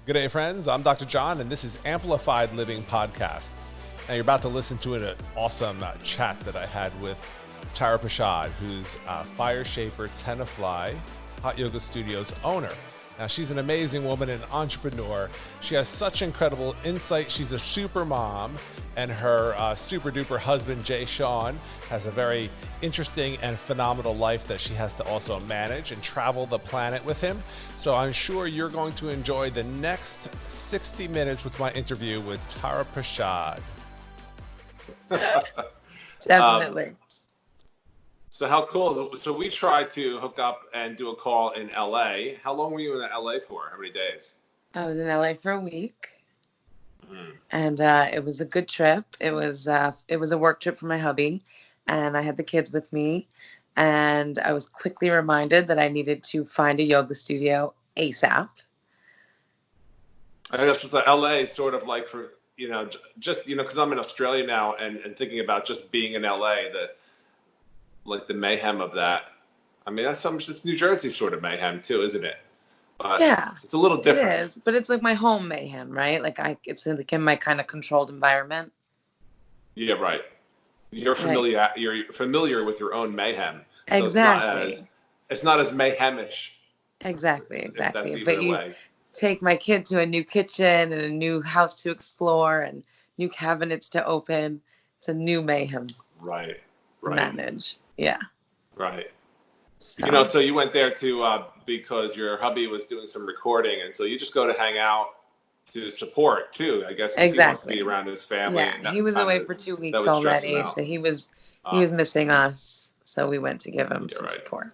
Good day, friends. I'm Dr. John, and this is Amplified Living Podcasts. Now, you're about to listen to an awesome chat that I had with Thara Prashad, who's Fire Shaper Tenafly Hot Yoga Studio's owner. Now, she's an amazing woman, an entrepreneur. She has such incredible insight. She's a super mom, and her super duper husband, Jay Sean, has a very interesting and phenomenal life that she has to also manage and travel the planet with him. So I'm sure you're going to enjoy the next 60 minutes with my interview with Thara Prashad. Definitely. So how cool. So we tried to hook up and do a call in LA. How long were you in LA for? How many days? I was in LA for a week. And it was a good trip. It was a work trip for my hubby, and I had the kids with me. And I was quickly reminded that I needed to find a yoga studio ASAP. I guess it's like LA is sort of like for, just, because I'm in Australia now and thinking about just being in LA, the mayhem of that. I mean, it's New Jersey sort of mayhem too, isn't it? But yeah, it's a little different. It is, but it's like my home mayhem, right? It's like in my kind of controlled environment. Yeah, right. You're familiar. Right. You're familiar with your own mayhem. So exactly. It's not as mayhemish. Exactly. But you take my kid to a new kitchen and a new house to explore and new cabinets to open. It's a new mayhem. Right. To manage. Yeah. Right. So, so you went there because your hubby was doing some recording, and so you just go to hang out to support too, I guess. Exactly. He wants to be around his family. Yeah, he was away for 2 weeks already, so he was missing us. So we went to give him some support.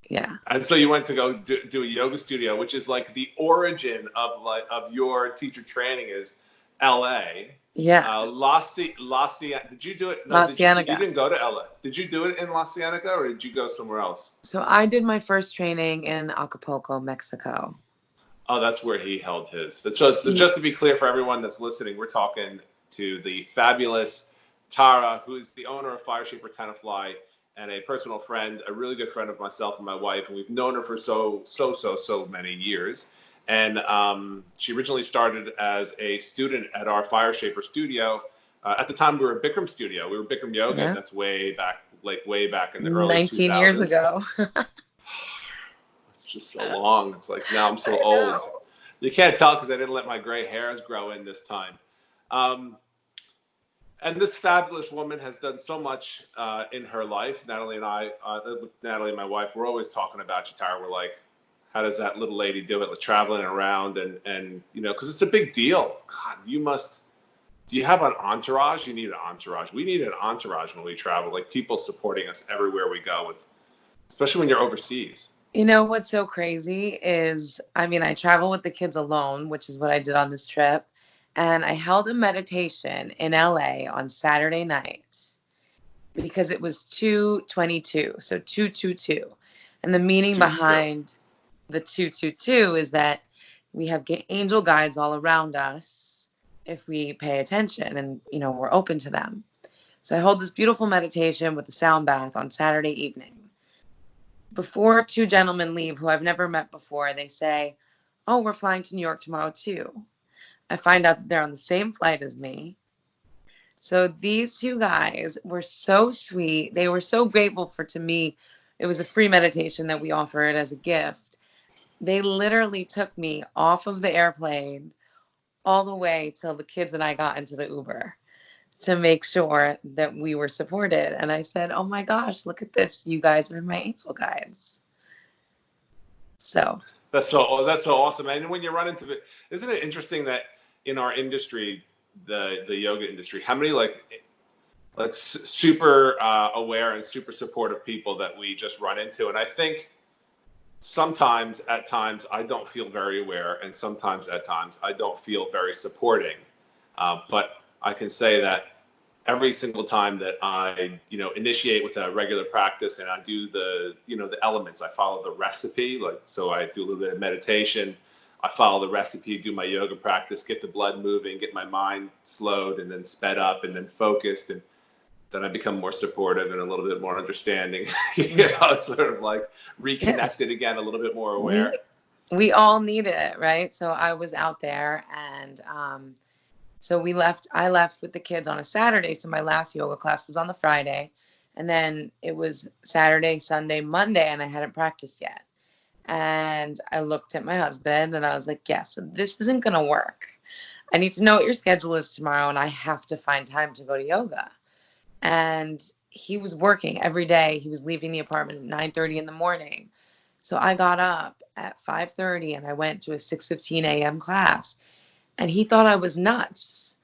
Yeah. And so you went to go do a yoga studio, which is like the origin of your teacher training is L.A. Yeah. La Cienega. Did you do it? No, La Cienega. You didn't go to LA. Did you do it in La Cienega, or did you go somewhere else? So I did my first training in Acapulco, Mexico. Oh, that's where he held his. So just to be clear for everyone that's listening, we're talking to the fabulous Thara, who is the owner of Fire Shaper Tenafly and a personal friend, a really good friend of myself and my wife, and we've known her for so many years. And she originally started as a student at our Fire Shaper studio. At the time, we were Bikram studio. We were Bikram Yoga, and that's way back in the early 19 2000s. years ago. It's just so long. It's like now I'm so old. You can't tell because I didn't let my gray hairs grow in this time. And this fabulous woman has done so much in her life. Natalie and my wife, we're always talking about you, Thara. We're like, how does that little lady do it, like traveling around and because it's a big deal. God, do you have an entourage? You need an entourage. We need an entourage when we travel, like people supporting us everywhere we go, especially when you're overseas. You know what's so crazy is, I travel with the kids alone, which is what I did on this trip. And I held a meditation in LA on Saturday night because it was 2/22, so 222. And the meaning behind the 222 is that we have angel guides all around us if we pay attention and, we're open to them. So I hold this beautiful meditation with a sound bath on Saturday evening. Before two gentlemen leave who I've never met before, they say, "Oh, we're flying to New York tomorrow too." I find out that they're on the same flight as me. So these two guys were so sweet. They were so grateful to me. It was a free meditation that we offered as a gift. They literally took me off of the airplane all the way till the kids and I got into the Uber to make sure that we were supported. And I said, "Oh my gosh, look at this. You guys are my angel guides." So that's so awesome. And when you run into it, isn't it interesting that in our industry, the yoga industry, how many like super aware and super supportive people that we just run into? And I think at times I don't feel very aware, and sometimes at times I don't feel very supporting. But I can say that every single time that I, initiate with a regular practice and I do the elements, I follow the recipe. So I do a little bit of meditation. I follow the recipe, do my yoga practice, get the blood moving, get my mind slowed and then sped up and then focused. And then I become more supportive and a little bit more understanding. It's sort of like reconnected again, a little bit more aware. We all need it, right? So I was out there, and so I left with the kids on a Saturday. So my last yoga class was on the Friday. And then it was Saturday, Sunday, Monday, and I hadn't practiced yet. And I looked at my husband and I was like, yeah, so this isn't going to work. I need to know what your schedule is tomorrow, and I have to find time to go to yoga. And he was working every day. He was leaving the apartment at 9:30 in the morning. So I got up at 5:30 and I went to a 6:15 a.m. class. And he thought I was nuts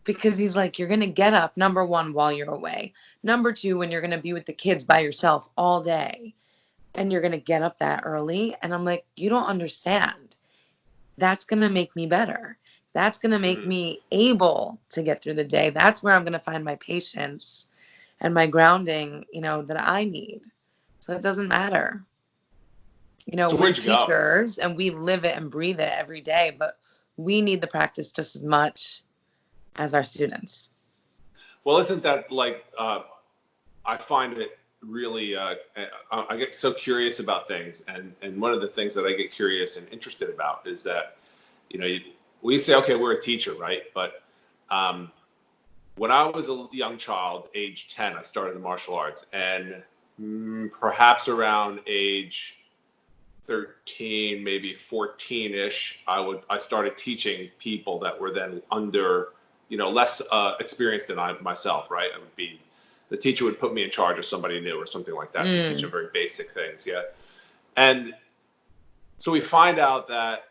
because he's like, you're going to get up, number one, while you're away. Number two, when you're going to be with the kids by yourself all day and you're going to get up that early. And I'm like, you don't understand. That's going to make me better. That's going to make me able to get through the day. That's where I'm going to find my patience and my grounding, that I need. So it doesn't matter. So We're teachers and we live it and breathe it every day, but we need the practice just as much as our students. Well, isn't that like, I find it really, I get so curious about things. And one of the things that I get curious and interested about is that, we say, okay, we're a teacher, right? But when I was a young child, age 10, I started the martial arts. And perhaps around age 13, maybe 14-ish, I started teaching people that were then under, less experienced than I myself, right? The teacher would put me in charge of somebody new or something like that to teach them very basic things, yeah. And so we find out that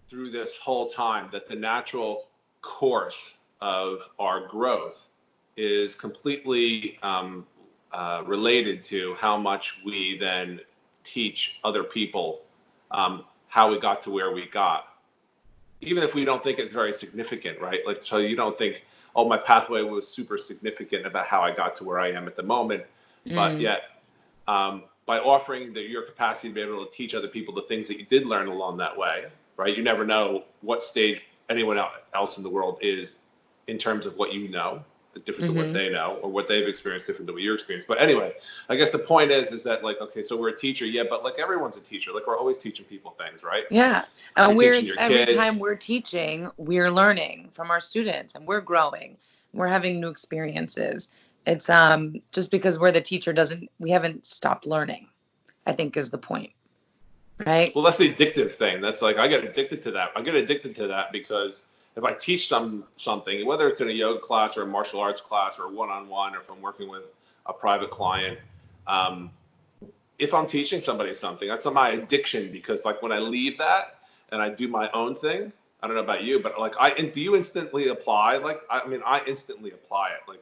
through this whole time that the natural course of our growth is completely related to how much we then teach other people how we got to where we got, even if we don't think it's very significant, right? Like, so you don't think, oh, my pathway was super significant about how I got to where I am at the moment, but yet by offering your capacity to be able to teach other people the things that you did learn along that way, right? You never know what stage anyone else in the world is in terms of what you know, different than what they know, or what they've experienced different than what you're experienced. But anyway, I guess the point is that, like, okay, so we're a teacher, yeah, but like everyone's a teacher. Like, we're always teaching people things, right? Yeah. And every kids. time we're teaching, we're learning from our students and we're growing. We're having new experiences. It's just because we're the teacher we haven't stopped learning, I think is the point. Right? Well, that's the addictive thing. That's like, I get addicted to that. I get addicted to that because if I teach them something, whether it's in a yoga class or a martial arts class or one-on-one, or if I'm working with a private client, if I'm teaching somebody something, that's my addiction, because like when I leave that and I do my own thing, I don't know about you, but like, do you instantly apply? Like, I instantly apply it. Like,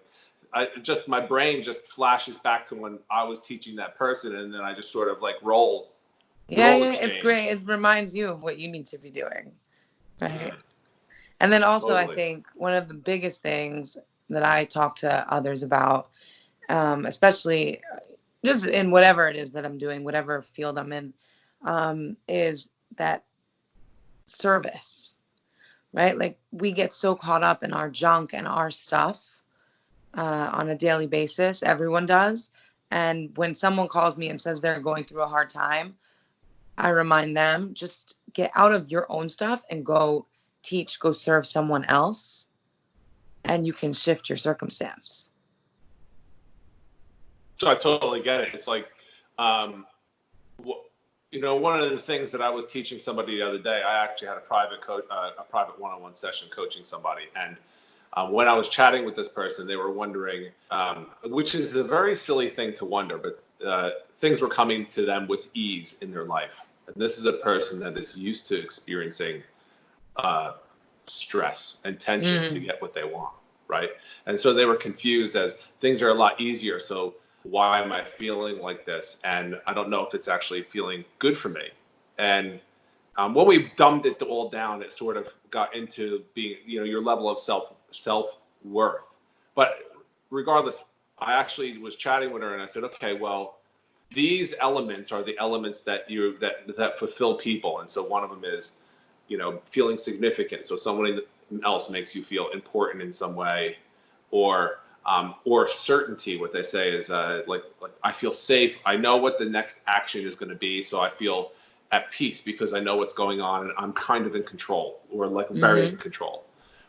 my brain just flashes back to when I was teaching that person, and then I just sort of like roll. Yeah, it's great. It reminds you of what you need to be doing, right? And then also, totally. I think one of the biggest things that I talk to others about, especially just in whatever it is that I'm doing, whatever field I'm in, is that service, right? Like, we get so caught up in our junk and our stuff on a daily basis. Everyone does. And when someone calls me and says they're going through a hard time, I remind them, just get out of your own stuff and go teach, go serve someone else, and you can shift your circumstance. So I totally get it. It's like, one of the things that I was teaching somebody the other day, I actually had a private one-on-one session coaching somebody. And when I was chatting with this person, they were wondering, which is a very silly thing to wonder, but things were coming to them with ease in their life. And this is a person that is used to experiencing stress and tension to get what they want, right? And so they were confused as things are a lot easier. So why am I feeling like this? And I don't know if it's actually feeling good for me. And when we dumbed it all down, it sort of got into being, your level of self-worth. But regardless, I actually was chatting with her and I said, okay, well, these elements are the elements that fulfill people. And so one of them is, feeling significant. So someone else makes you feel important in some way, or certainty. What they say is like I feel safe. I know what the next action is going to be, so I feel at peace because I know what's going on and I'm kind of in control, or like very in control,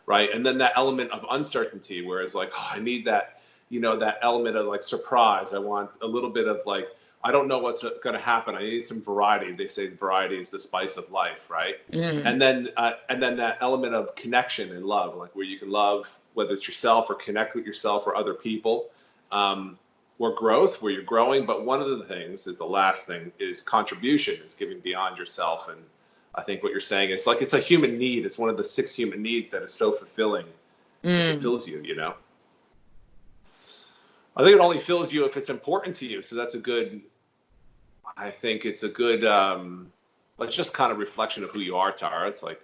right? And then that element of uncertainty, whereas like, oh, I need that, that element of like surprise. I want a little bit of like, I don't know what's going to happen. I need some variety. They say variety is the spice of life, right? And then that element of connection and love, like where you can love, whether it's yourself or connect with yourself or other people, or growth, where you're growing. But one of the things, the last thing, is contribution, is giving beyond yourself. And I think what you're saying is like, it's a human need. It's one of the 6 human needs that is so fulfilling. It fulfills you, I think it only fills you if it's important to you. So that's I think it's a good, like just kind of reflection of who you are, Tara. It's like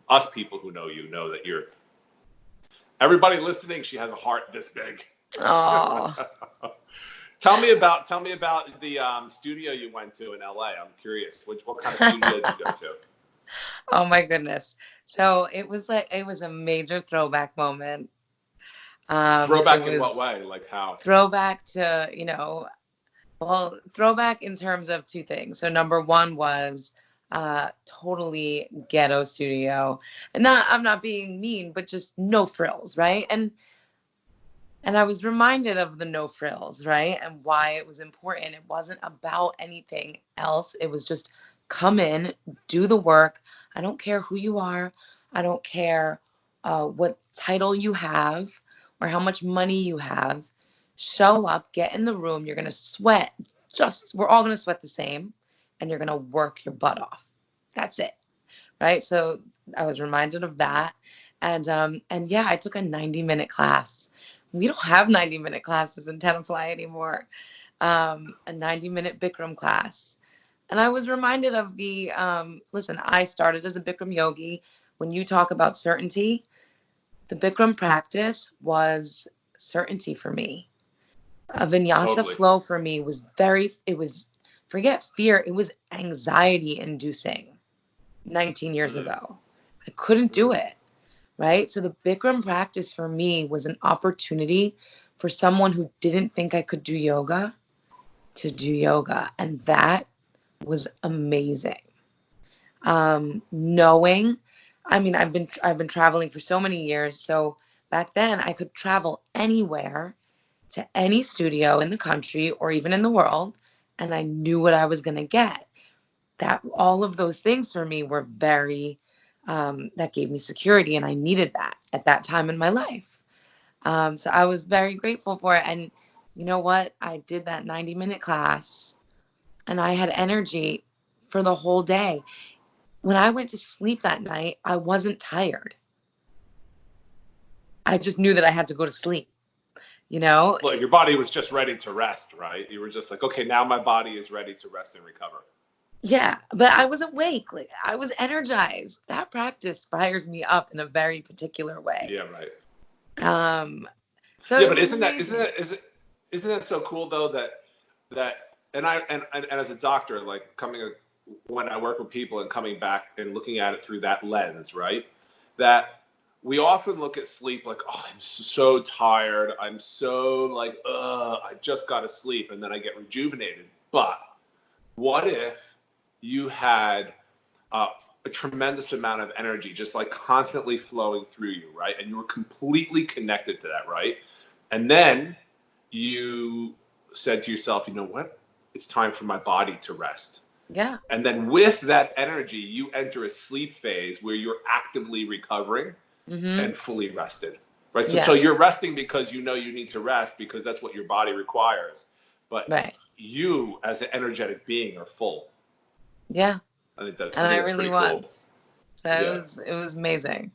us people who know you know that everybody listening, she has a heart this big. Oh. Tell me about the studio you went to in LA. I'm curious. What kind of studio did you go to? Oh my goodness. So it was a major throwback moment. Throwback in what way? Like how? Throwback to, throwback in terms of 2 things. So number 1 was totally ghetto studio. And I'm not being mean, but just no frills, right? And I was reminded of the no frills, right? And why it was important. It wasn't about anything else. It was just come in, do the work. I don't care who you are. I don't care what title you have or how much money you have. Show up, get in the room. You're going to sweat. We're all going to sweat the same, and you're going to work your butt off. That's it. Right? So I was reminded of that. And yeah, I took a 90-minute class. We don't have 90-minute classes in Tenafly anymore. A 90-minute Bikram class. And I was reminded of listen, I started as a Bikram yogi. When you talk about certainty, the Bikram practice was certainty for me. A vinyasa flow for me was forget fear, it was anxiety inducing 19 years ago. I couldn't do it, right? So the Bikram practice for me was an opportunity for someone who didn't think I could do yoga to do yoga. And that was amazing. Knowing, I've been traveling for so many years. So back then I could travel anywhere to any studio in the country or even in the world, and I knew what I was going to get. That all of those things for me were very, that gave me security, and I needed that at that time in my life. So I was very grateful for it. And you know what? I did that 90-minute class, and I had energy for the whole day. When I went to sleep that night, I wasn't tired. I just knew that I had to go to sleep. Well, your body was just ready to rest, right? You were just like, okay, now my body is ready to rest and recover. Yeah, but I was awake. Like, I was energized. That practice fires me up in a very particular way. Yeah, right. So yeah, but isn't that so cool though that and as a doctor, like when I work with people and coming back and looking at it through that lens, right? That we often look at sleep like, oh, I'm so tired. I'm so like, I just got to sleep, and then I get rejuvenated. But what if you had a tremendous amount of energy just like constantly flowing through you, right? And you were completely connected to that, right? And then you said to yourself, you know what? It's time for my body to rest. Yeah. And then with that energy, you enter a sleep phase where you're actively recovering and fully rested, right? So you're resting because you know you need to rest because that's what your body requires. But you, as an energetic being, are full. Yeah. I think that's and I really was. Cool. So it was amazing.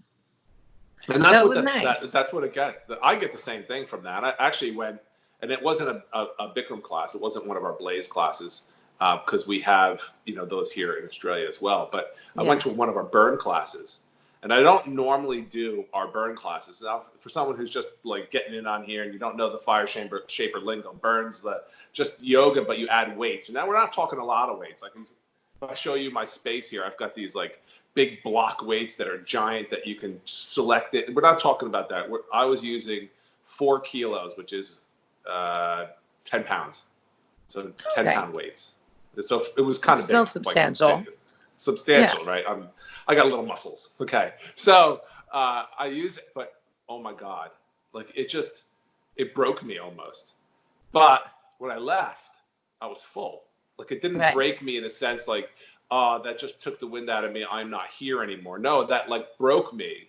And that's nice. That's what it got. I get the same thing from that. I actually went, and it wasn't a Bikram class. It wasn't one of our Blaze classes because we have those here in Australia as well. But I went to one of our burn classes. And I don't normally do our burn classes. Now, for someone who's just like getting in on here and you don't know the Fire Shaper lingo, burns just yoga, but you add weights. And now we're not talking a lot of weights. Like if I show you my space here, I've got these like big block weights that are giant that you can select it. We're not talking about that. I was using 4 kilos, which is 10 pounds. So 10 pound weights. So it was kind of still big, substantial. like, substantial, right? I got little muscles. Okay. So I use it, but oh my God, like it broke me almost. But when I left, I was full. Like it didn't break me in a sense like, oh, that just took the wind out of me. I'm not here anymore. No, that like broke me,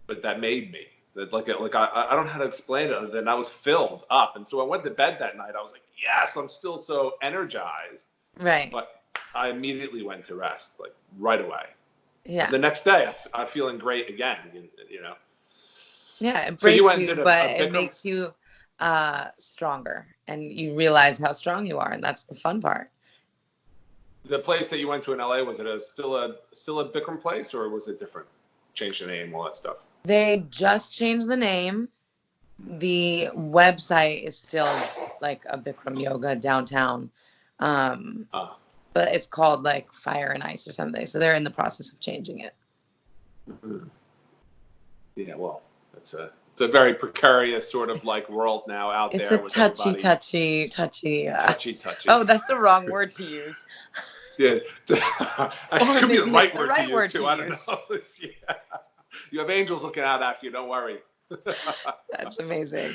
but that made me. That I don't know how to explain it other than I was filled up. And so I went to bed that night. I was like, yes, I'm still so energized. Right. But I immediately went to rest, like right away. Yeah. The next day, I'm feeling great again, you know. Yeah, it So you breaks went and you, did a but it Bikram. makes you stronger, and you realize how strong you are, and that's the fun part. The place that you went to in LA, was it still a Bikram place, or was it different? Changed the name, all that stuff. They just changed the name. The website is still like a Bikram Yoga downtown, but it's called like Fire and Ice or something. So they're in the process of changing it. Mm-hmm. Yeah, well, it's a very precarious sort of like world now out there. It's a touchy. Touchy. Oh, that's the wrong word to use. Yeah, that could be the right word to use too. I don't know. Yeah. You have angels looking out after you. Don't worry. That's amazing.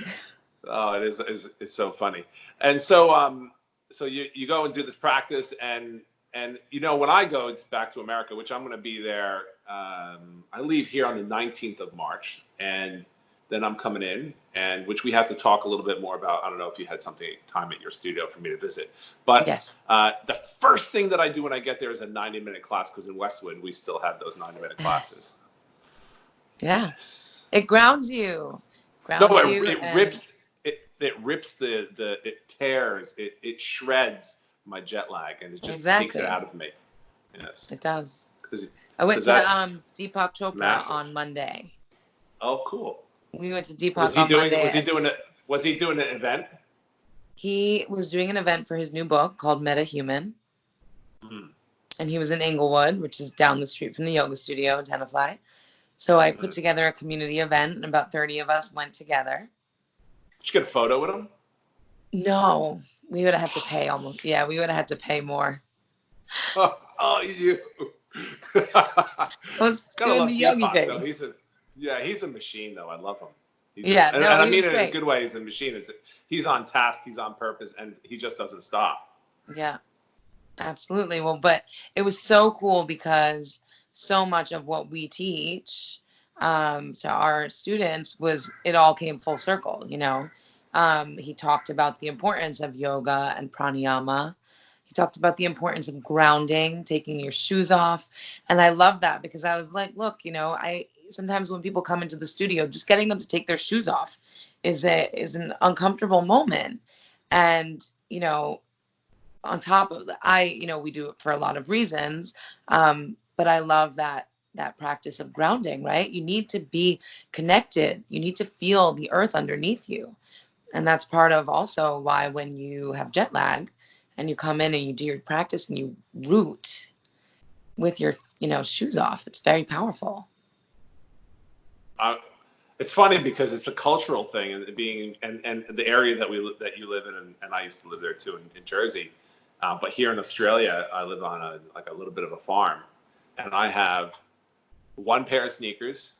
Oh, it is. It's so funny. And so, so you go and do this practice, and you know, when I go back to America, which I'm going to be there, I leave here on the 19th of March, and then I'm coming in, and which we have to talk a little bit more about. I don't know if you had time at your studio for me to visit, but yes. The first thing that I do when I get there is a 90-minute class, because in Westwood we still have those 90-minute classes. Yeah. It grounds you. It rips. It tears. It shreds my jet lag, and it just takes it out of me. Yes. It does. I went to Deepak Chopra massive. On Monday. Oh, cool. We went to Deepak on Monday. Was he doing an event? He was doing an event for his new book called Meta Human. Mm-hmm. And he was in Inglewood, which is down the street from the yoga studio in Tenafly. So I put together a community event, and about 30 of us went together. Did you get a photo with him? No, we would have had to pay almost. Yeah, we would have had to pay more. Oh, you. I was doing the yogi thing. He's a machine, though. I love him. And I mean it great. in a good way. He's a machine. He's on task. He's on purpose, and he just doesn't stop. Yeah, absolutely. Well, but it was so cool because so much of what we teach to our students it all came full circle, you know. He talked about the importance of yoga and pranayama. He talked about the importance of grounding, taking your shoes off. And I love that because I was like, look, you know, sometimes when people come into the studio, just getting them to take their shoes off is an uncomfortable moment. And, you know, on top of that, we do it for a lot of reasons. But I love that practice of grounding, right? You need to be connected. You need to feel the earth underneath you. And that's part of also why when you have jet lag and you come in and you do your practice and you root with your, shoes off, it's very powerful. It's funny because it's a cultural thing, and and the area that you live in, and I used to live there too in Jersey. But here in Australia, I live on a little bit of a farm, and I have one pair of sneakers,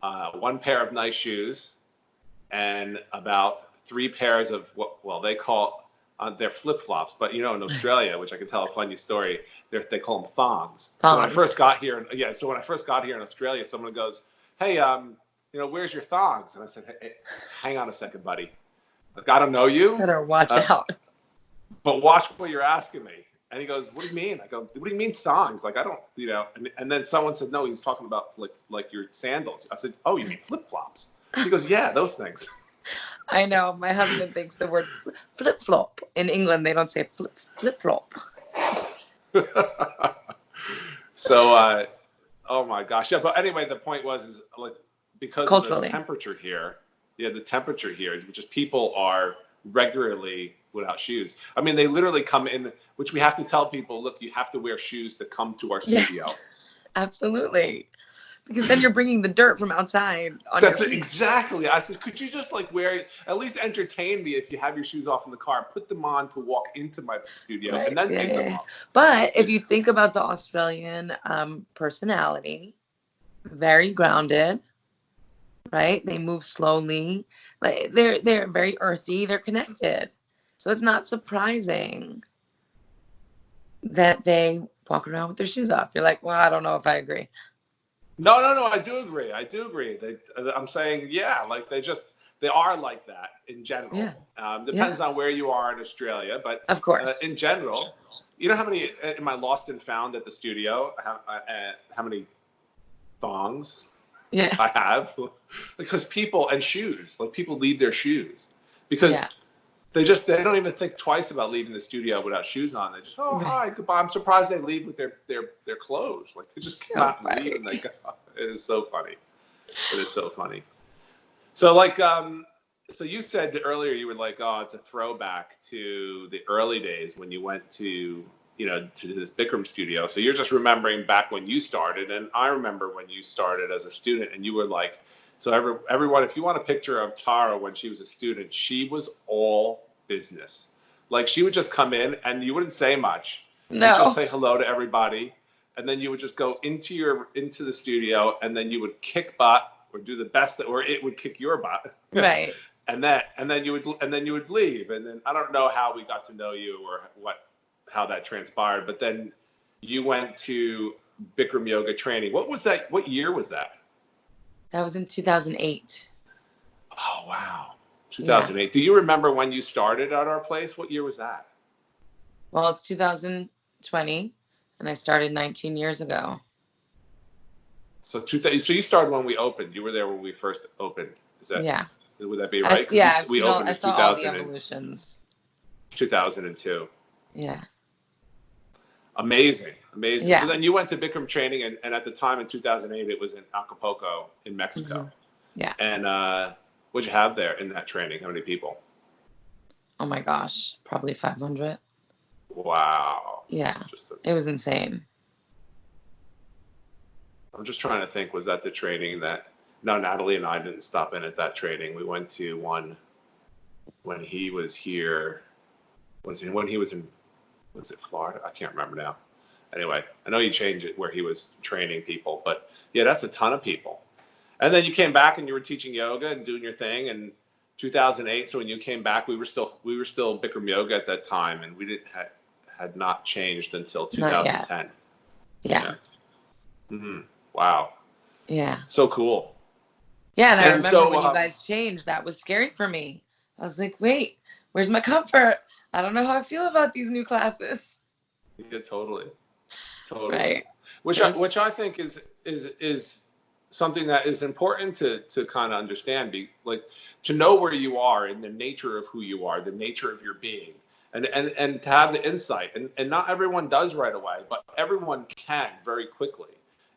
one pair of nice shoes, and about 3 pairs of what they call they're flip-flops. But in Australia, which I can tell a funny story, they call them thongs. So when I first got here, in Australia, someone goes, "Hey, where's your thongs?" And I said, "Hey, hang on a second, buddy. Like, I don't know you. Better watch out. But watch what you're asking me." And he goes, "What do you mean?" I go, "What do you mean thongs? Like, I don't, And then someone said, "No, he's talking about like your sandals." I said, "Oh, you mean flip-flops?" He goes, "Yeah, those things." I know. My husband thinks the word flip-flop. In England, they don't say flip-flop. So, oh my gosh. Yeah, but anyway, the point is like, because culturally, of the temperature here, which is people are regularly without shoes. I mean, they literally come in, which we have to tell people, look, you have to wear shoes to come to our studio. Yes, absolutely. Because then you're bringing the dirt from outside on That's your feet. exactly. I said, could you just like at least entertain me if you have your shoes off in the car, put them on to walk into my studio, Right, and then yeah, take them yeah. off. But if you think about the Australian personality, very grounded, right? They move slowly. Like they're very earthy. They're connected. So it's not surprising that they walk around with their shoes off. You're like, well, I don't know if I agree. No. I do agree. I'm saying, yeah, like they are like that in general. Yeah. Depends on where you are in Australia, but of course, in general, you know how many in my lost and found at the studio, how many thongs I have? Because people and shoes, like people leave their shoes because they don't even think twice about leaving the studio without shoes on. They just, hi, goodbye. I'm surprised they leave with their clothes. Like they just come out and leave and they go. It is so funny. It is so funny. So like, so you said earlier you were like, oh, it's a throwback to the early days when you went to this Bikram studio. So you're just remembering back when you started, and I remember when you started as a student, and you were like, so everyone, if you want a picture of Tara when she was a student, she was all business. Like she would just come in and you wouldn't say much. No. You'd just say hello to everybody, and then you would just go into the studio, and then you would kick butt or do the best or it would kick your butt. Right. and then you would leave, and then I don't know how we got to know you or how that transpired, but then you went to Bikram yoga training. What was that? What year was that? That was in 2008. Oh, wow. 2008. Yeah. Do you remember when you started at our place? What year was that? Well, it's 2020, and I started 19 years ago. So you started when we opened. You were there when we first opened. Is that? Yeah. Would that be right? We opened in 2000. I saw all the evolutions. 2002. Yeah. Amazing. Yeah. So then you went to Bikram training, and at the time in 2008, it was in Acapulco in Mexico. Mm-hmm. Yeah. And what'd you have there in that training? How many people? Oh my gosh, probably 500. Wow. Yeah. It was insane. I'm just trying to think, was that the training no, Natalie and I didn't stop in at that training. We went to one when he was here. Was it Florida? I can't remember now. Anyway, I know he changed it where he was training people, but yeah, that's a ton of people. And then you came back and you were teaching yoga and doing your thing in 2008. So when you came back, we were still Bikram yoga at that time, and we had not changed until 2010. Yeah. Mm-hmm. Wow. Yeah. So cool. Yeah, and I remember when you guys changed, that was scary for me. I was like, wait, where's my comfort? I don't know how I feel about these new classes. Yeah, totally. Right. Which I think is something that is important to kind of understand, like to know where you are and the nature of who you are, the nature of your being, and to have the insight. And not everyone does right away, but everyone can very quickly.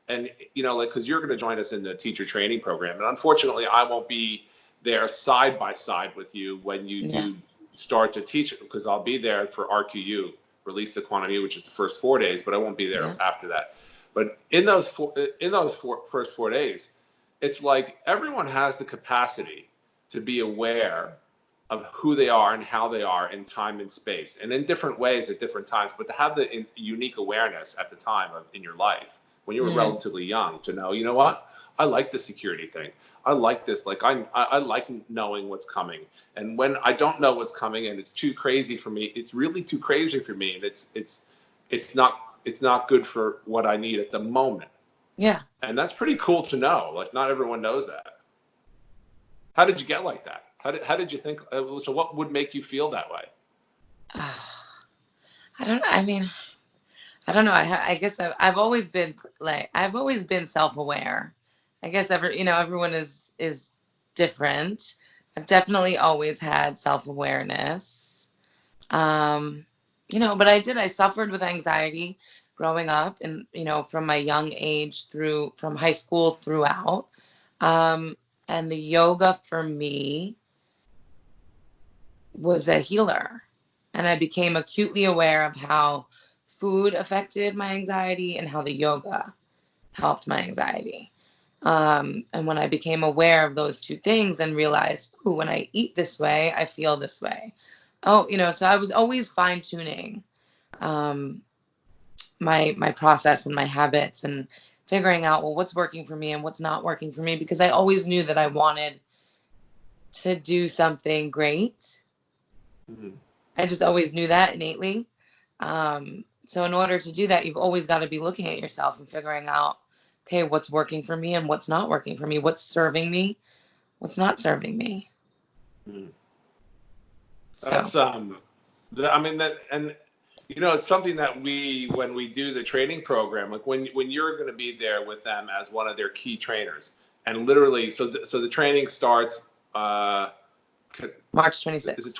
And because you're going to join us in the teacher training program, and unfortunately I won't be there side by side with you when you do start to teach it, because I'll be there for RQU, Release the Quantum You, which is the first 4 days, but I won't be there after that. But in those first 4 days, it's like everyone has the capacity to be aware of who they are and how they are in time and space, and in different ways at different times, but to have the unique awareness at the time in your life when you were relatively young to know, you know what, I like the security thing. I like this. Like I like knowing what's coming. And when I don't know what's coming and it's too crazy for me, it's really too crazy for me, and it's not good for what I need at the moment. Yeah. And that's pretty cool to know. Like not everyone knows that. How did you get like that? How did you think? So what would make you feel that way? I don't know. I guess I've always been self-aware. I guess everyone is different. I've definitely always had self-awareness. But I suffered with anxiety growing up, and from my young age from high school throughout. And the yoga for me was a healer, and I became acutely aware of how food affected my anxiety and how the yoga helped my anxiety. And when I became aware of those two things and realized, ooh, when I eat this way, I feel this way. Oh, so I was always fine tuning my process and my habits and figuring out, well, what's working for me and what's not working for me, because I always knew that I wanted to do something great. Mm-hmm. I just always knew that innately. So in order to do that, you've always got to be looking at yourself and figuring out, okay, what's working for me and what's not working for me, what's serving me, what's not serving me. Mm-hmm. So. That's I mean that, and it's something that when we do the training program, like when you're going to be there with them as one of their key trainers, and literally, so the training starts. March 26th. Is it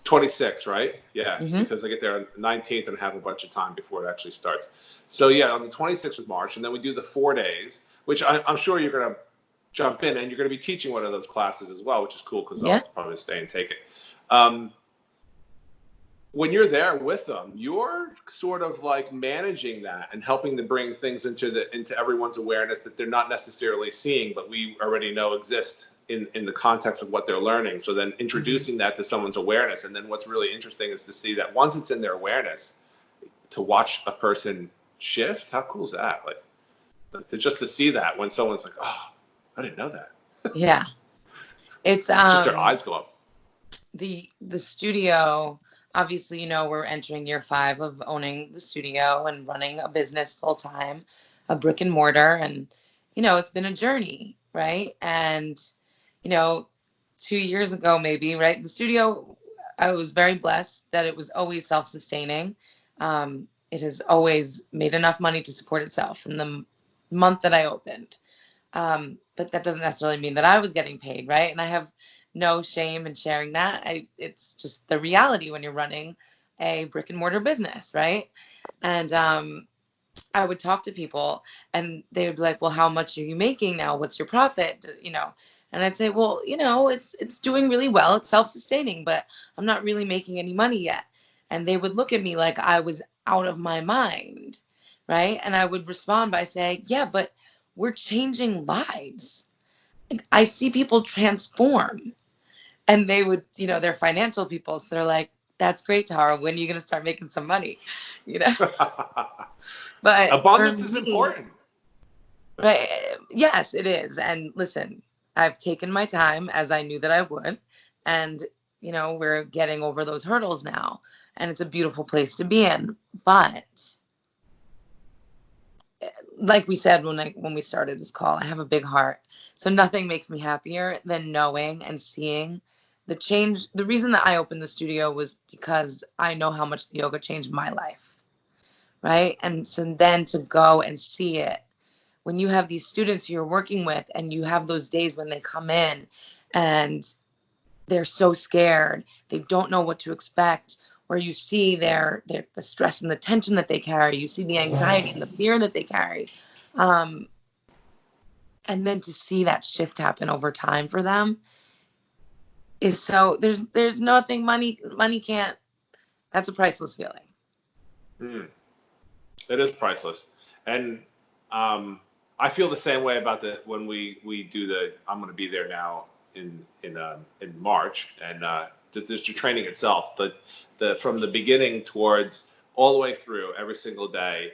26, right? Yeah, Mm-hmm. because I get there on the 19th and have a bunch of time before it actually starts. So yeah, on the 26th of March, and then we do the 4 days, which I'm sure you're going to jump in, and you're going to be teaching one of those classes as well, which is cool because I'll probably stay and take it. When you're there with them, you're sort of like managing that and helping to bring things into everyone's awareness that they're not necessarily seeing, but we already know exist in the context of what they're learning. So then introducing that to someone's awareness. And then what's really interesting is to see that once it's in their awareness, to watch a person shift. How cool is that? Like to see that when someone's like, oh, I didn't know that. Yeah. It's just their eyes go up. The studio, obviously, we're entering year 5 of owning the studio and running a business full time, a brick and mortar. And, it's been a journey, right? And, 2 years ago, maybe, right? The studio, I was very blessed that it was always self-sustaining. It has always made enough money to support itself from the month that I opened. But that doesn't necessarily mean that I was getting paid, right? And I have no shame in sharing that. It's just the reality when you're running a brick and mortar business, right? And I would talk to people and they would be like, well, how much are you making now? What's your profit? And I'd say, well, it's doing really well. It's self-sustaining, but I'm not really making any money yet. And they would look at me like I was out of my mind, right? And I would respond by saying, yeah, but we're changing lives. I see people transform. And they would, they're financial people. So they're like, that's great, Tara. When are you going to start making some money? But abundance is important. Right. Yes, it is. And listen, I've taken my time as I knew that I would. And, we're getting over those hurdles now. And it's a beautiful place to be in. But like we said when we started this call, I have a big heart. So nothing makes me happier than knowing and seeing the change. The reason that I opened the studio was because I know how much the yoga changed my life, right? And so then to go and see it, when you have these students you're working with and you have those days when they come in and they're so scared, they don't know what to expect, or you see the stress and the tension that they carry, you see the anxiety and the fear that they carry. And then to see that shift happen over time for them is so, there's nothing money can't, that's a priceless feeling. It is priceless. And I feel the same way about when we do I'm going to be there now in March, and the training itself, from the beginning towards all the way through every single day,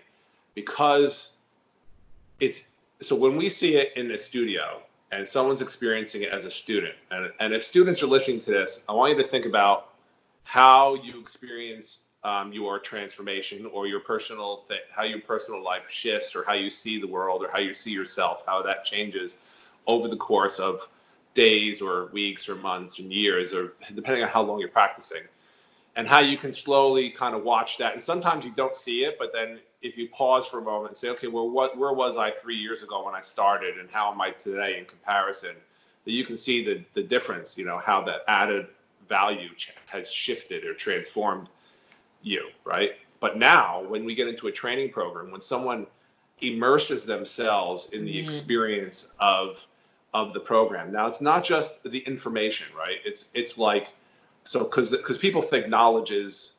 because so when we see it in the studio and someone's experiencing it as a student, and if students are listening to this, I want you to think about how you experience your transformation or how your personal life shifts, or how you see the world, or how you see yourself, how that changes over the course of days or weeks or months and years, or depending on how long you're practicing, and how you can slowly kind of watch that. And sometimes you don't see it, but then if you pause for a moment and say, okay, well, where was I 3 years ago when I started, and how am I today in comparison, that you can see the difference, how that added value has shifted or transformed you, right? But now when we get into a training program, when someone immerses themselves in the experience of the program, now it's not just the information, right? It's like, so because people think knowledge is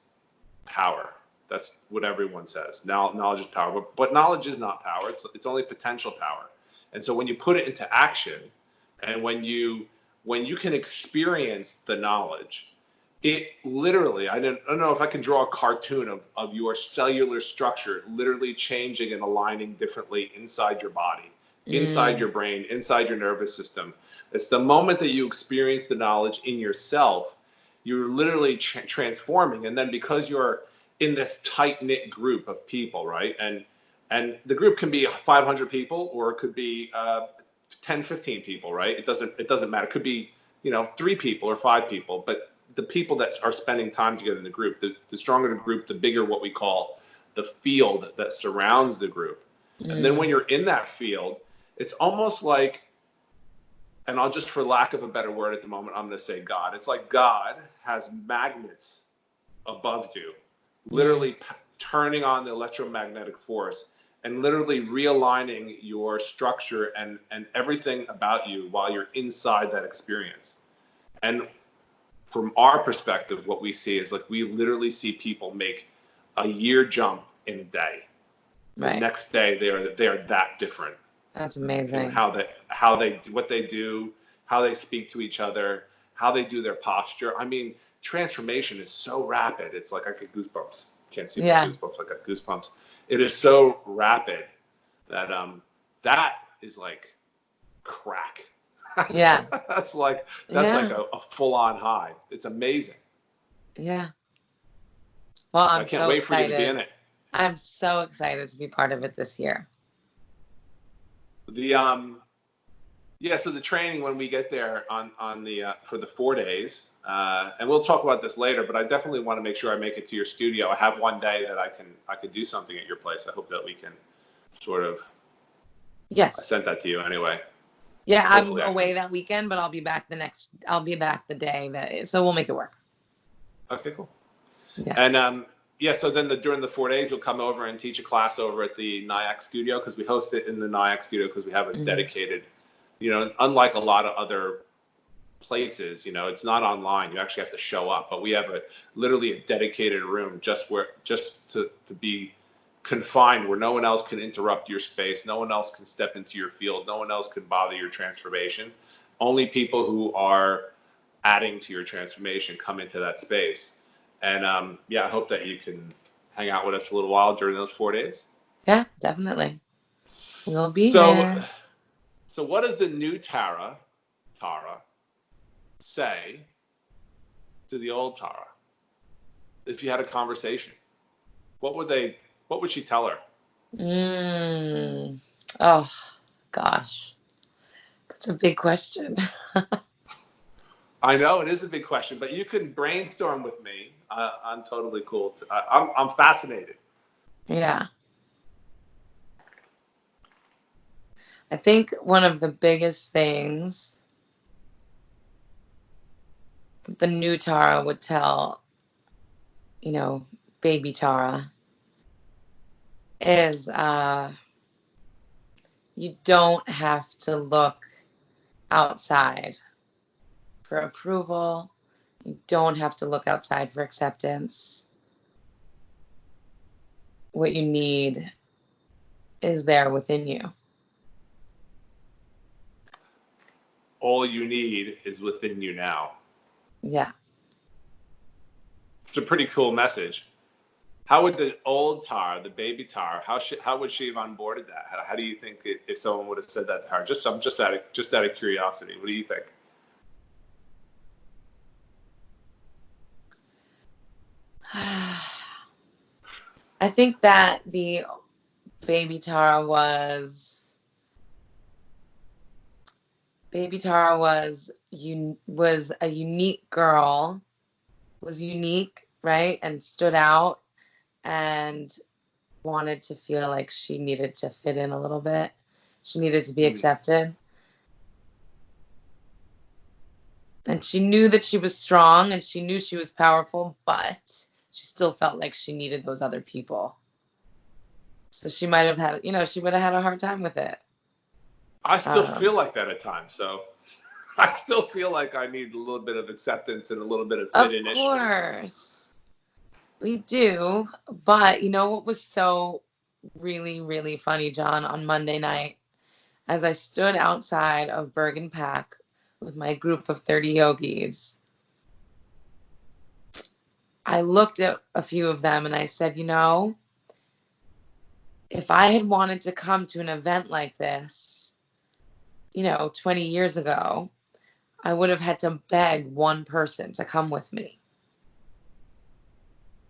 power. That's what everyone says. Now knowledge is power, but knowledge is not power. It's only potential power. And so when you put it into action, and when you can experience the knowledge, it literally, I don't know if I can draw a cartoon of your cellular structure literally changing and aligning differently inside your body, inside your brain, inside your nervous system. It's the moment that you experience the knowledge in yourself, you're literally transforming. And then because you're in this tight-knit group of people, right? And the group can be 500 people, or it could be 10, 15 people, right? It doesn't matter. It could be, 3 people or 5 people, but the people that are spending time together in the group, the stronger the group, the bigger what we call the field that surrounds the group. And then when you're in that field, it's almost like, and I'll just, for lack of a better word at the moment, I'm going to say God. It's like God has magnets above you, literally turning on the electromagnetic force and literally realigning your structure and everything about you while you're inside that experience. And from our perspective, what we see is like we literally see people make a year jump in a day. Right. The next day they are that different. That's amazing. What they do, how they speak to each other, how they do their posture. I mean, transformation is so rapid. It's like I get goosebumps. Can't see my goosebumps. I got goosebumps. It is so rapid that that is like crack. Yeah. that's like a full-on high. It's amazing. Yeah. Well, I can't wait for you to be in it. I'm so excited to be part of it this year. So the training, when we get there on the for the 4 days, and we'll talk about this later, but I definitely want to make sure I make it to your studio. I have one day that I could do something at your place. I hope that we can sort of. Yes. I sent that to you anyway. Yeah, hopefully I'm away that weekend, but I'll be back the day so we'll make it work. Okay, cool. Yeah. And so then during the 4 days, you'll come over and teach a class over at the Nyack studio, because we host it in the Nyack studio because we have a dedicated, unlike a lot of other places, it's not online. You actually have to show up, but we have literally a dedicated room just to be confined, where no one else can interrupt your space, no one else can step into your field, no one else can bother your transformation. Only people who are adding to your transformation come into that space. And I hope that you can hang out with us a little while during those 4 days. Yeah, definitely. We'll be there. So what does the new Tara, say to the old Tara? If you had a conversation, what would she tell her? Oh, gosh. That's a big question. I know it is a big question, but you can brainstorm with me. I'm totally cool. I'm fascinated. Yeah. I think one of the biggest things that the new Tara would tell, baby Tara, is you don't have to look outside for approval. You don't have to look outside for acceptance. What you need is there within you. All you need is within you now. Yeah. It's a pretty cool message. How would the old Tara, the baby Tara, how would she have onboarded that? How do you think if someone would have said that to her? I'm just out of curiosity. What do you think? I think that the baby Tara was a unique girl, was unique, right? And stood out and wanted to feel like she needed to fit in a little bit. She needed to be accepted. And she knew that she was strong and she knew she was powerful, but she still felt like she needed those other people. So she might have had, she would have had a hard time with it. I still feel like that at times. So I still feel like I need a little bit of acceptance and a little bit of fit-in. Of course. We do. But what was so really, really funny, John, on Monday night as I stood outside of Bergen Pack with my group of 30 yogis, I looked at a few of them and I said, if I had wanted to come to an event like this, 20 years ago, I would have had to beg one person to come with me,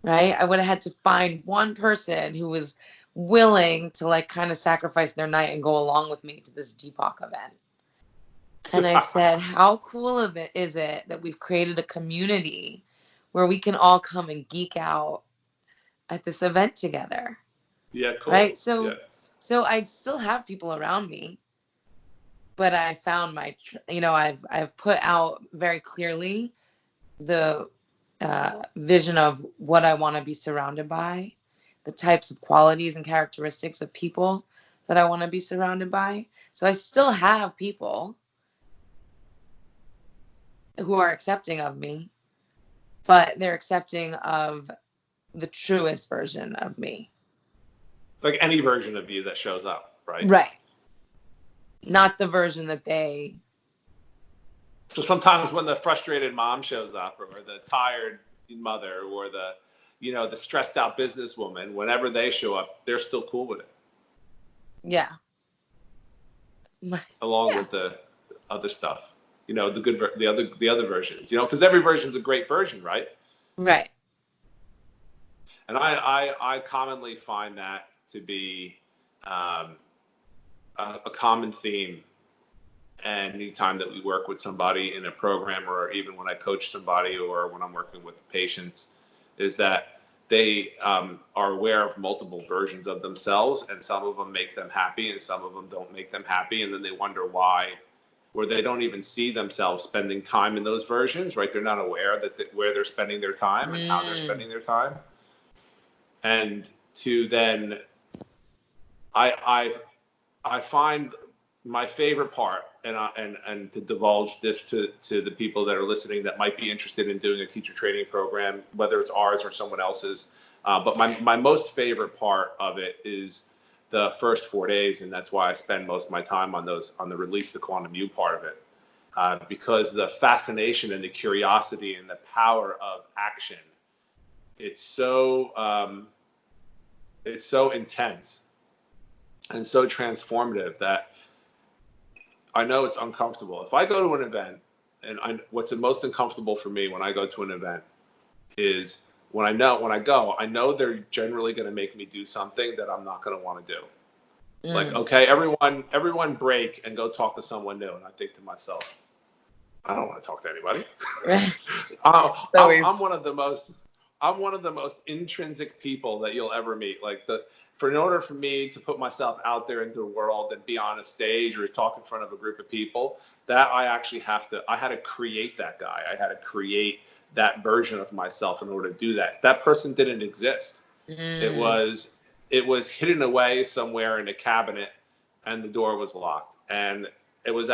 right? I would have had to find one person who was willing to like kind of sacrifice their night and go along with me to this Deepak event. And I said, how cool is it that we've created a community where we can all come and geek out at this event together. Yeah, cool. Right? So I still have people around me, but I found I've put out very clearly the vision of what I want to be surrounded by, the types of qualities and characteristics of people that I want to be surrounded by. So I still have people who are accepting of me, but they're accepting of the truest version of me. Like any version of you that shows up, right? Right. Not the version that they... So sometimes when the frustrated mom shows up, or the tired mother, or the stressed out businesswoman, whenever they show up, they're still cool with it. Yeah. Along with the other stuff, the other versions, because every version's a great version, right? Right. And I commonly find that to be a common theme. And anytime that we work with somebody in a program, or even when I coach somebody, or when I'm working with patients, is that they are aware of multiple versions of themselves, and some of them make them happy and some of them don't make them happy. And then they wonder why, or they don't even see themselves spending time in those versions, right? They're not aware where they're spending their time and how they're spending their time. And to then, I find my favorite part, and to divulge this to the people that are listening that might be interested in doing a teacher training program, whether it's ours or someone else's. But my most favorite part of it is the first 4 days, and that's why I spend most of my time on the release the quantum you part of it, because the fascination and the curiosity and the power of action, it's so intense and so transformative that I know it's uncomfortable. If I go to an event, and what's the most uncomfortable for me when I go to an event is when I know they're generally going to make me do something that I'm not going to want to do. Like, okay, everyone break and go talk to someone new. And I think to myself, I don't want to talk to anybody. I'm one of the most intrinsic people that you'll ever meet. In order for me to put myself out there into the world and be on a stage or talk in front of a group of people, that I had to create that guy. I had to create that version of myself in order to do that. That person didn't exist. It was hidden away somewhere in a cabinet, and the door was locked. And it was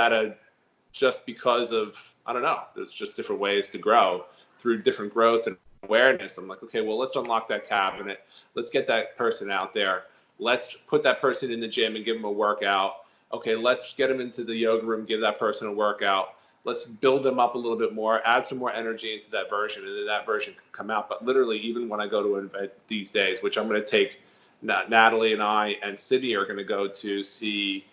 just because of, I don't know, there's just different ways to grow through different growth and awareness. I'm like, okay, well, let's unlock that cabinet. Let's get that person out there. Let's put that person in the gym and give them a workout. Okay, let's get them into the yoga room, give that person a workout. Let's build them up a little bit more, add some more energy into that version, and then that version can come out. But literally, even when I go to an event these days, which I'm going to take, Natalie and I and Sydney are going to go to see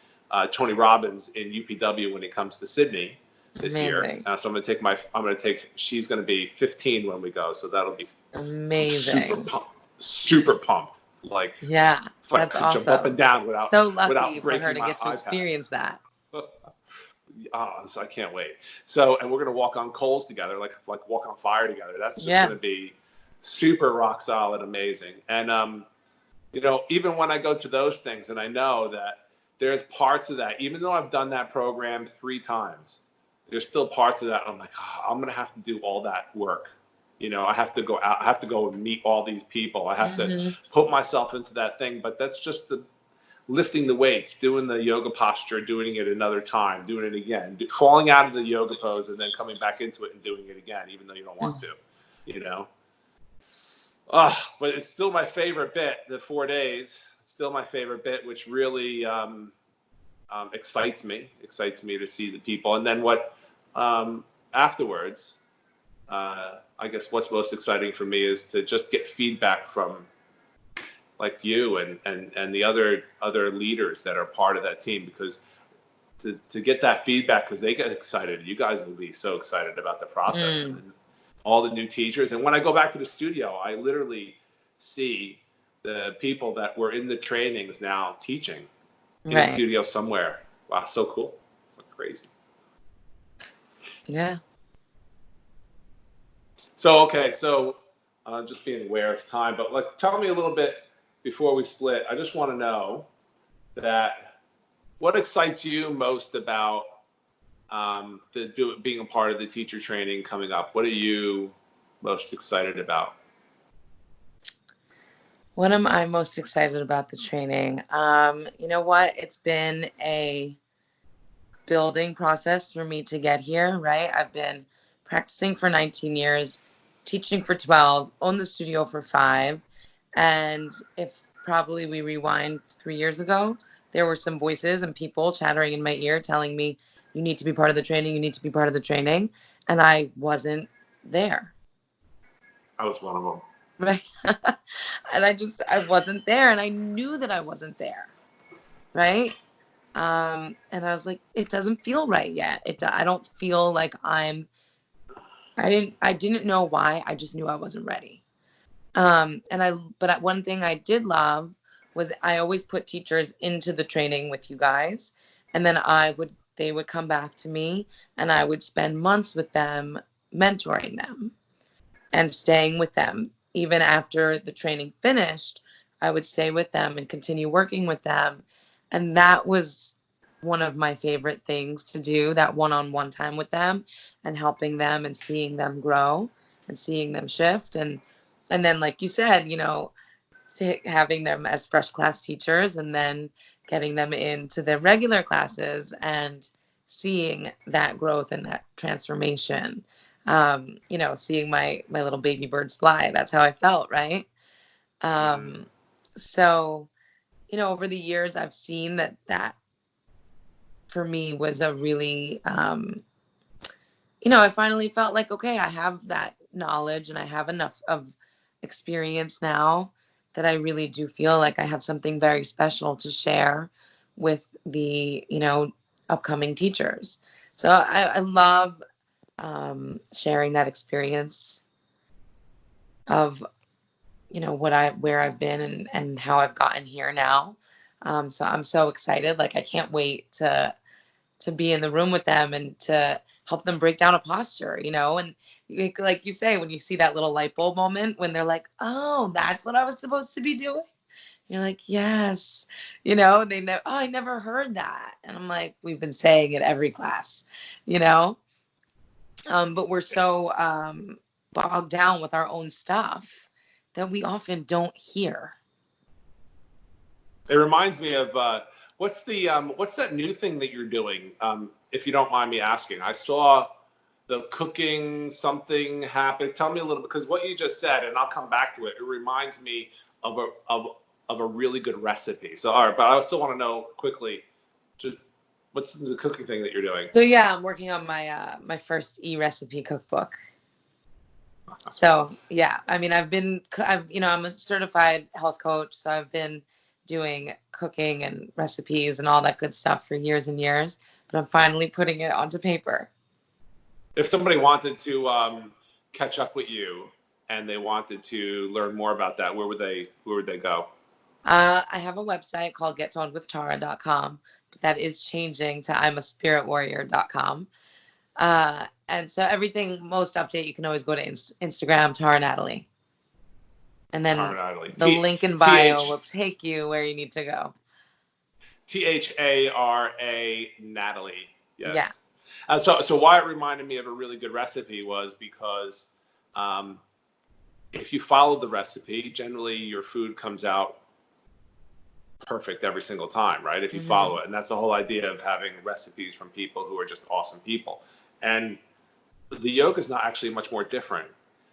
Tony Robbins in UPW when he comes to Sydney this year. So I'm going to take, she's going to be 15 when we go. So that'll be amazing. Super pumped. Like, yeah, that's awesome. Jump up and down without for her to get to experience that. So I can't wait. So, and we're going to walk on coals together, like walk on fire together. That's just going to be super rock solid, amazing. And, even when I go to those things, and I know that there's parts of that, even though I've done that program 3 times, there's still parts of that I'm like, I'm going to have to do all that work. I have to go out, I have to go and meet all these people. I have to put myself into that thing. But that's just the lifting the weights, doing the yoga posture, doing it another time, doing it again, falling out of the yoga pose and then coming back into it and doing it again, even though you don't want to, But it's still my favorite bit, the 4 days. It's still my favorite bit, which really excites me to see the people. And then what afterwards, I guess what's most exciting for me is to just get feedback from like you and the other leaders that are part of that team, because to get that feedback, because they get excited. You guys will be so excited about the process and all the new teachers. And when I go back to the studio, I literally see the people that were in the trainings now teaching in the studio somewhere. Wow, so cool. It's like crazy. Yeah. So, okay, so just being aware of time, but like, tell me a little bit before we split. I just want to know that what excites you most about being a part of the teacher training coming up? What are you most excited about? What am I most excited about the training? You know what? It's been a building process for me to get here, right? I've been practicing for 19 years, teaching for 12, owned the studio for 5. And if probably we rewind 3 years ago, there were some voices and people chattering in my ear telling me, you need to be part of the training, you need to be part of the training. And I wasn't there. I was one of them. Right. And I wasn't there, and I knew that I wasn't there. Right. And I was like, it doesn't feel right yet. I don't feel like I didn't know why. I just knew I wasn't ready. But one thing I did love was I always put teachers into the training with you guys, and then they would come back to me, and I would spend months with them, mentoring them and staying with them. Even after the training finished, I would stay with them and continue working with them. And that was one of my favorite things to do, that one-on-one time with them and helping them and seeing them grow and seeing them shift. And then, like you said, having them as fresh class teachers and then getting them into their regular classes and seeing that growth and that transformation. Seeing my little baby birds fly. That's how I felt, right? So, over the years, I've seen that for me was a really, I finally felt like, okay, I have that knowledge and I have enough of experience now that I really do feel like I have something very special to share with the, upcoming teachers. So I love sharing that experience of, where I've been and how I've gotten here now. So I'm so excited. Like, I can't wait to be in the room with them and to help them break down a posture, and like you say, when you see that little light bulb moment when they're like, oh, that's what I was supposed to be doing. You're like, yes, they know, oh, I never heard that. And I'm like, we've been saying it every class, but we're so bogged down with our own stuff that we often don't hear. It reminds me of what's that new thing that you're doing? If you don't mind me asking, I saw the cooking something happen. Tell me a little bit, because what you just said, and I'll come back to it. It reminds me of a really good recipe. So, all right, but I still want to know quickly, just what's the cooking thing that you're doing? So yeah, I'm working on my first e-recipe cookbook. So yeah, I mean, I'm a certified health coach, so I've been doing cooking and recipes and all that good stuff for years and years, but I'm finally putting it onto paper. If somebody wanted to catch up with you and they wanted to learn more about that, where would they go? I have a website called gettonedwithtara.com, but that is changing to imaspiritwarrior.com. And so most update, you can always go to Instagram, Thara Natalie. And then the link in bio will take you where you need to go. Thara Natalie. Yes. Yeah. So why it reminded me of a really good recipe was because if you follow the recipe, generally your food comes out perfect every single time, right? If you follow it. And that's the whole idea of having recipes from people who are just awesome people. And the yoga is not actually much more different.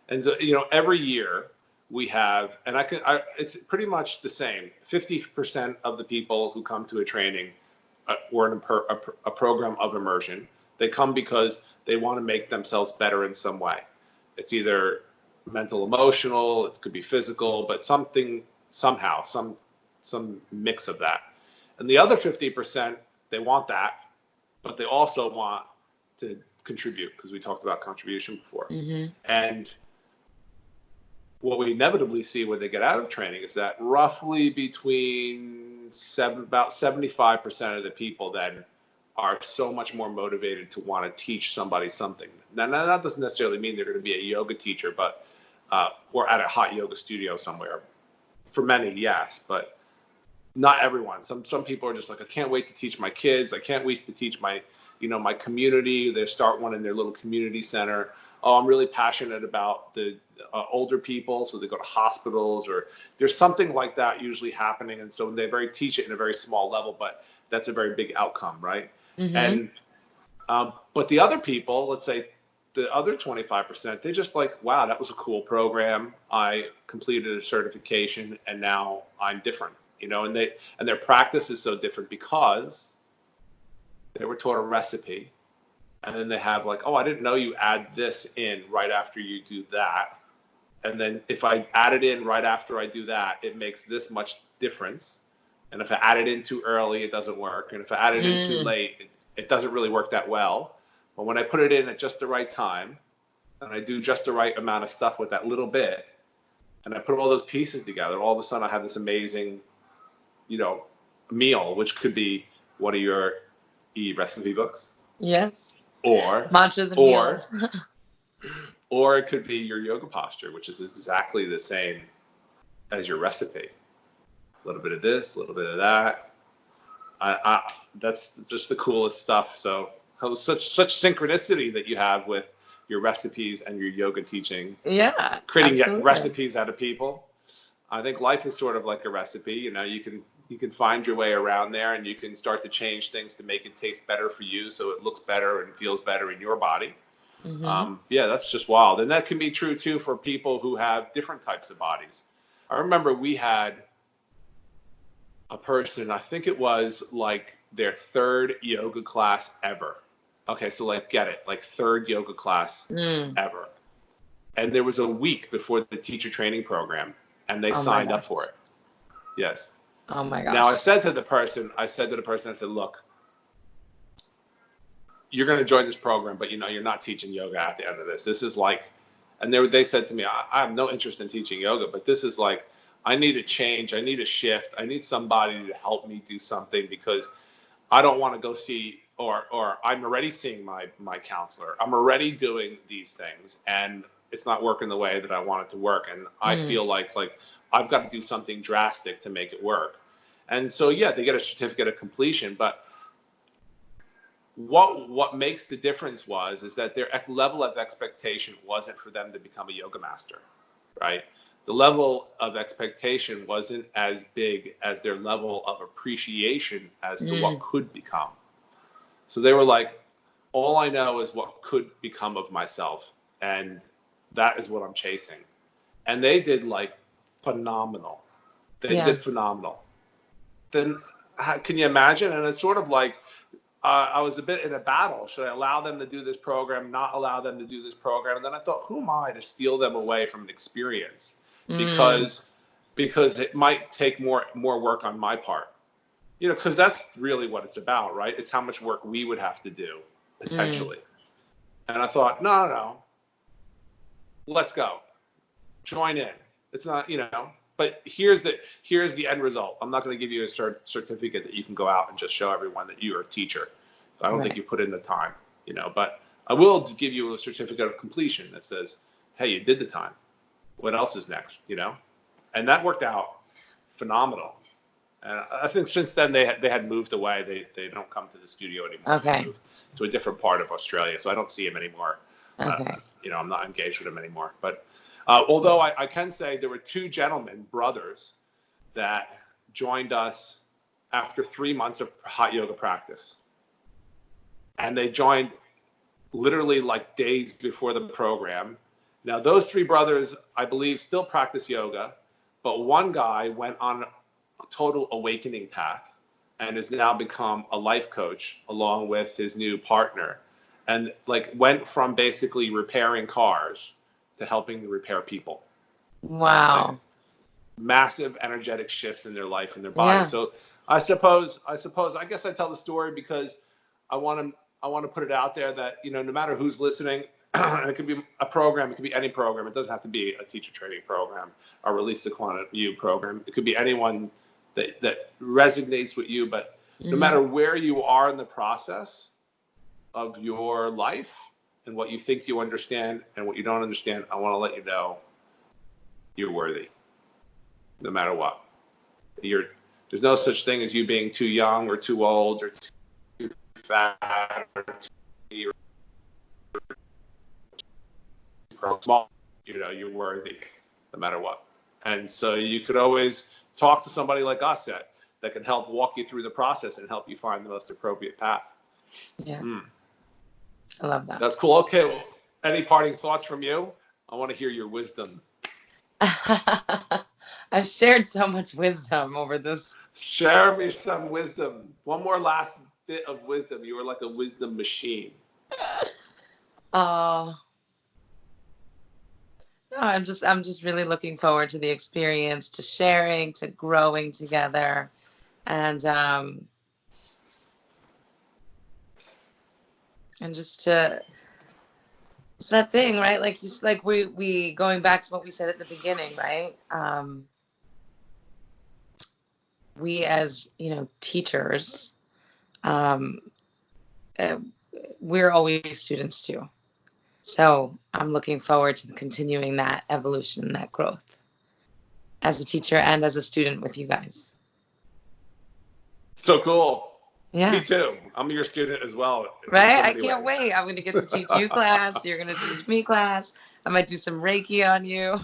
And so, every year we have, and it's pretty much the same. 50% of the people who come to a training a program of immersion. They come because they want to make themselves better in some way. It's either mental, emotional, it could be physical, but something, somehow, some mix of that. And the other 50%, they want that, but they also want to contribute, because we talked about contribution before. Mm-hmm. And what we inevitably see when they get out of training is that roughly about 75% of the people then are so much more motivated to want to teach somebody something. Now, that doesn't necessarily mean they're going to be a yoga teacher, but or at a hot yoga studio somewhere. For many, yes, but not everyone. Some people are just like, I can't wait to teach my kids. I can't wait to teach my community. They start one in their little community center. Oh, I'm really passionate about the older people, so they go to hospitals, or there's something like that usually happening. And so they teach it in a very small level, but that's a very big outcome, right? Mm-hmm. And but the other people, let's say the other 25%, they just like, wow, that was a cool program. I completed a certification, and now I'm different, and their practice is so different because they were taught a recipe. And then they have like, oh, I didn't know you add this in right after you do that. And then if I add it in right after I do that, it makes this much difference. And if I add it in too early, it doesn't work. And if I add it in too late, it doesn't really work that well. But when I put it in at just the right time, and I do just the right amount of stuff with that little bit, and I put all those pieces together, all of a sudden I have this amazing, meal, which could be one of your recipe books. Yes. Or mantras and meals. Or it could be your yoga posture, which is exactly the same as your recipe. A little bit of this, a little bit of that. That's just the coolest stuff. So such synchronicity that you have with your recipes and your yoga teaching. Yeah, creating absolutely. Recipes out of people. I think life is sort of like a recipe. You can find your way around there, and you can start to change things to make it taste better for you, so it looks better and feels better in your body. Mm-hmm. Yeah, that's just wild. And that can be true too for people who have different types of bodies. I remember we had a person, I think it was like their third yoga class ever. Okay, so like get it, like third yoga class ever. And there was a week before the teacher training program, and they signed up for it. Yes. Oh my gosh. Now I said to the person, I said, look, you're going to join this program, but you're not teaching yoga at the end of this. This is like, and they said to me, I have no interest in teaching yoga, but this is like, I need a change. I need a shift. I need somebody to help me do something, because I don't want to go see, or I'm already seeing my counselor. I'm already doing these things, and it's not working the way that I want it to work. And I feel like I've got to do something drastic to make it work. And so, yeah, they get a certificate of completion, but what makes the difference is that their level of expectation wasn't for them to become a yoga master, right? The level of expectation wasn't as big as their level of appreciation as to what could become. So they were like, all I know is what could become of myself, and that is what I'm chasing. And they did like phenomenal. They did phenomenal. Then can you imagine? And it's sort of like, I was a bit in a battle. Should I allow them to do this program, not allow them to do this program? And then I thought, who am I to steal them away from an experience? Because it might take more work on my part. Because that's really what it's about, right? It's how much work we would have to do, potentially. And I thought, no, let's go. Join in. It's not, but here's the end result. I'm not going to give you a certificate that you can go out and just show everyone that you're a teacher. I don't think you put in the time, but I will give you a certificate of completion that says, hey, you did the time. What else is next, And that worked out phenomenal. And I think since then they had moved away. They don't come to the studio anymore. Okay. They moved to a different part of Australia, so I don't see him anymore. Okay. I'm not engaged with him anymore. But although I can say there were two gentlemen, brothers, that joined us after 3 months of hot yoga practice. And they joined literally like days before the program. Now, those three brothers, I believe, still practice yoga, but one guy went on a total awakening path and has now become a life coach along with his new partner, and like went from basically repairing cars to helping to repair people. Wow. Like, massive energetic shifts in their life and their body. Yeah. So I guess I tell the story because I want to put it out there that, no matter who's listening, it could be a program, it could be any program. It doesn't have to be a teacher training program or Release the Quantum You program. It could be anyone that resonates with you, but no matter where you are in the process of your life and what you think you understand and what you don't understand, I want to let you know you're worthy. No matter what. There's no such thing as you being too young or too old or too fat or too small. You're worthy no matter what. And so you could always talk to somebody like us that can help walk you through the process and help you find the most appropriate path. Yeah. I love that. That's cool. Okay. Well, any parting thoughts from you? I want to hear your wisdom. I've shared so much wisdom over this. Share me some wisdom. One more last bit of wisdom. You were like a wisdom machine. No, I'm just really looking forward to the experience, to sharing, to growing together, and just to. It's that thing, right? Like we going back to what we said at the beginning, right? We as teachers, we're always students too. So I'm looking forward to continuing that evolution, that growth, as a teacher and as a student with you guys. So cool. Yeah. Me too. I'm your student as well. Right? I can't wait. I'm going to get to teach you class. You're going to teach me class. I might do some Reiki on you.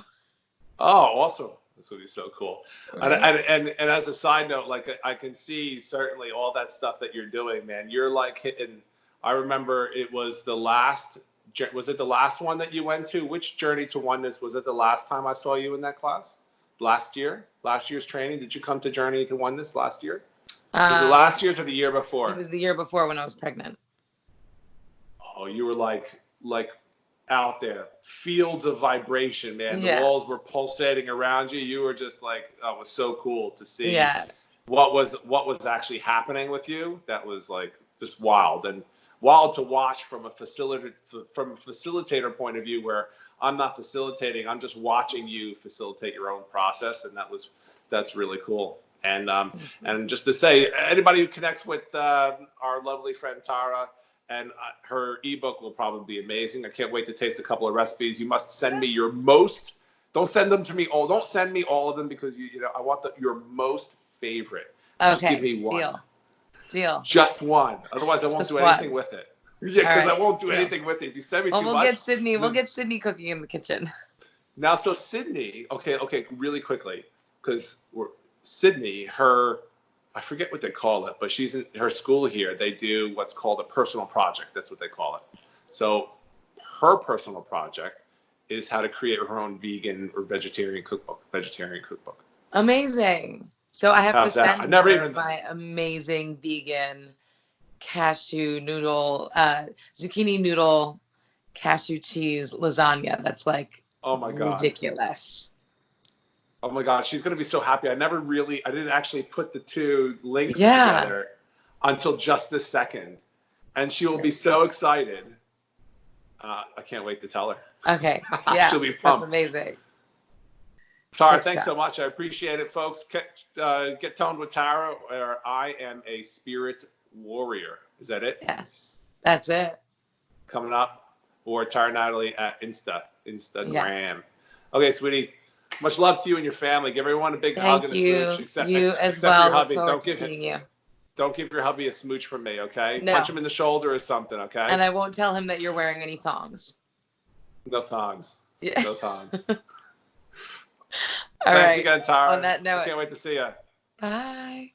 Oh, awesome. This would be so cool. Right? And as a side note, like I can see certainly all that stuff that you're doing, man. You're like hitting, I remember it was the last one that you went to? Which Journey to Oneness? Was it the last time I saw you in that class? Last year's training? Did you come to Journey to Oneness last year? Was it last year's or the year before? It was the year before when I was pregnant. Oh, you were like out there, fields of vibration, man. Yeah. The walls were pulsating around you. You were just like, it was so cool to see. Yeah. What was actually happening with you. That was like just wild and wild to watch from a facilitator point of view, where I'm not facilitating, I'm just watching you facilitate your own process, and that's really cool. And just to say, anybody who connects with our lovely friend Thara, and her ebook will probably be amazing. I can't wait to taste a couple of recipes. You must send me your most. Don't send them to me all. Don't send me all of them, because I want your most favorite. Okay. Just give me one. Deal. Just one. Otherwise, I won't do anything with it. Yeah, because I won't do anything with it. If you send me too much. We'll get Sydney cooking in the kitchen. Now, so Sydney, okay, really quickly, because Sydney, I forget what they call it, but she's in her school here. They do what's called a personal project. That's what they call it. So her personal project is how to create her own vegan or vegetarian cookbook. Amazing. So I have to send my amazing vegan cashew noodle, zucchini noodle, cashew cheese lasagna. That's like, oh my God, ridiculous. Oh my God, she's gonna be so happy. I didn't actually put the two links together until just this second, and she will be so excited. I can't wait to tell her. Okay, yeah, she'll be pumped. That's amazing. Tara, thanks so much. I appreciate it, folks. Get toned with Tara, or I am a spirit warrior. Is that it? Yes, that's it. Coming up, or Tara Natalie at Instagram. Yeah. Okay, sweetie. Much love to you and your family. Give everyone a big hug and a smooch. Except your hubby. Don't give your hubby a smooch from me, okay? No. Punch him in the shoulder or something, okay? And I won't tell him that you're wearing any thongs. No thongs. Yeah. No thongs. All Thanks right. again, Tara. On that note, I can't wait to see you. Bye.